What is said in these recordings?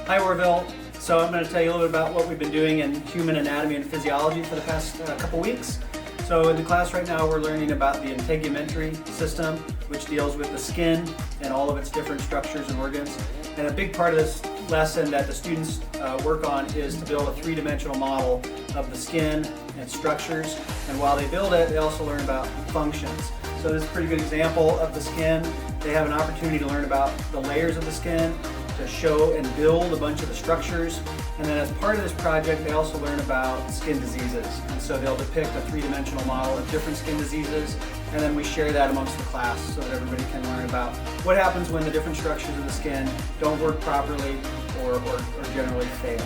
Hi Orville. So I'm going to tell you a little bit about what we've been doing in human anatomy and physiology for the past couple weeks. So in the class right now we're learning about the Integumentary system, which deals with the skin and all of its different structures and organs. And a big part of this lesson that the students work on is to build a three-dimensional model of the skin and structures. And while they build it, they also learn about functions. So this is a pretty good example of the skin. They have an opportunity to learn about the layers of the skin, to show and build a bunch of the structures. And then as part of this project, they also learn about skin diseases. And so they'll depict a three-dimensional model of different skin diseases, and then we share that amongst the class so that everybody can learn about what happens when the different structures of the skin don't work properly or generally fail.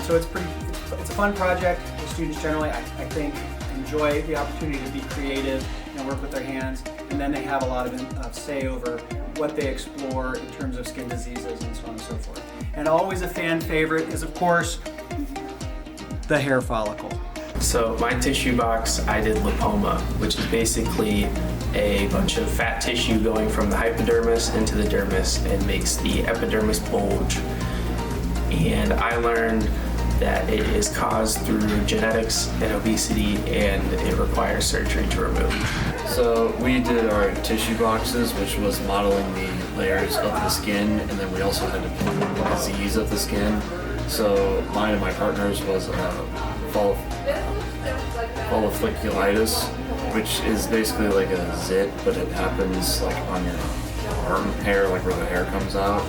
So it's a fun project. The students generally, I think, enjoy the opportunity to be creative and work with their hands, and then they have a lot of say over what they explore in terms of skin diseases and so on and so forth. And always a fan favorite is, of course, the hair follicle. So my tissue box, I did lipoma, which is basically a bunch of fat tissue going from the hypodermis into the dermis and makes the epidermis bulge. And I learned that it is caused through genetics and obesity, and it requires surgery to remove. So we did our tissue boxes, which was modeling the layers of the skin, and then we also had to pick the disease of the skin. So mine and my partner's was folliculitis, which is basically like a zit, but it happens like on your arm hair, like where the hair comes out.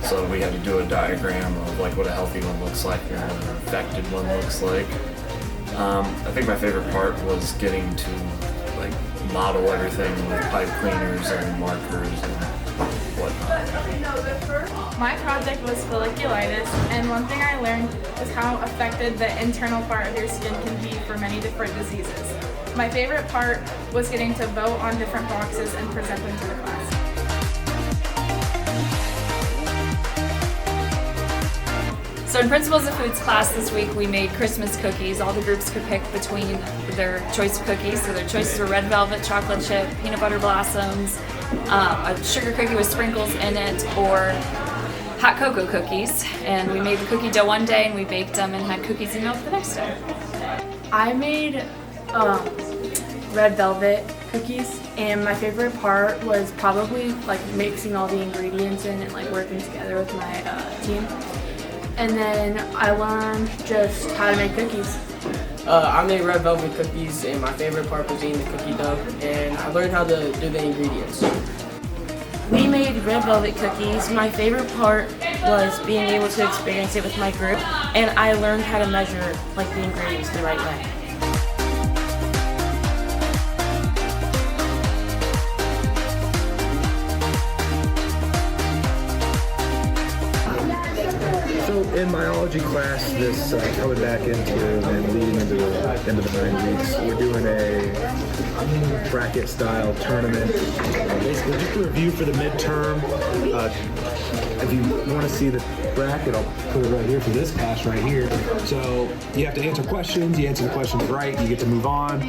So we had to do a diagram of like what a healthy one looks like and what an infected one looks like. I think my favorite part was getting to like model everything with pipe cleaners and markers and whatnot. My project was folliculitis, and one thing I learned is how affected the internal part of your skin can be for many different diseases. My favorite part was getting to vote on different boxes and present them to the class. So in Principles of Foods class this week, we made Christmas cookies. All the groups could pick between their choice of cookies. So their choices were red velvet, chocolate chip, peanut butter blossoms, a sugar cookie with sprinkles in it, or hot cocoa cookies. And we made the cookie dough one day and we baked them and had cookies and milk the next day. I made red velvet cookies, and my favorite part was probably like mixing all the ingredients in and like working together with my team. And then I learned just how to make cookies. I made red velvet cookies, and my favorite part was eating the cookie dough, and I learned how to do the ingredients. We made red velvet cookies. My favorite part was being able to experience it with my group, and I learned how to measure like the ingredients the right way. So in biology class, this coming back into and leading into the 9 weeks, we're doing a bracket style tournament. Basically, just a review for the midterm. If you want to see the bracket, I'll put it right here for this class right here. So you have to answer questions. You answer the questions right, you get to move on.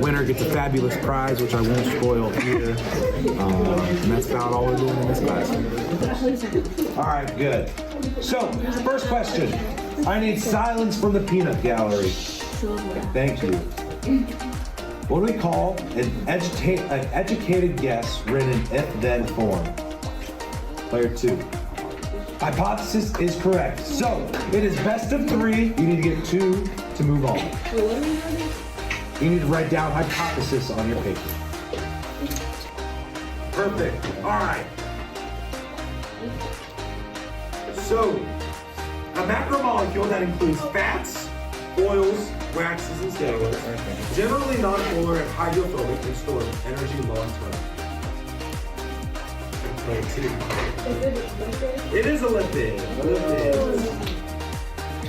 Winner gets a fabulous prize, which I won't spoil here. And that's about all we're doing in this class. All right, good. So, first question. I need silence from the peanut gallery. Thank you. What do we call an educated guess written in if-then form? Player 2. Hypothesis is correct. So, it is best of 3. You need to get 2 to move on. You need to write down hypothesis on your paper. Perfect. All right. So, a macromolecule that includes fats, oils, waxes, and steroids, generally non-polar and hydrophobic, and stores energy long-term. It is a lipid.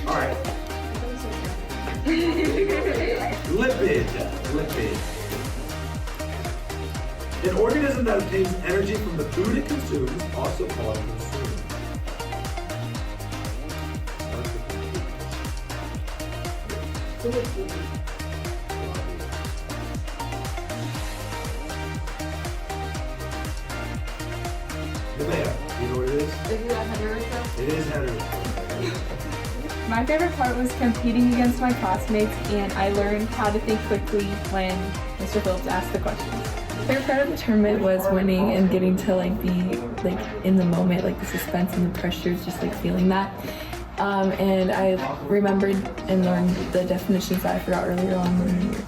All right. Lipid. An organism that obtains energy from the food it consumes, also called consumed. The mayo. You know what it is? It is header. My favorite part was competing against my classmates, and I learned how to think quickly when Mr. Phillips asked the questions. My favorite part of the tournament was winning and getting to be in the moment, the suspense and the pressures, just feeling that. And I remembered and learned the definitions that I forgot earlier on in the year.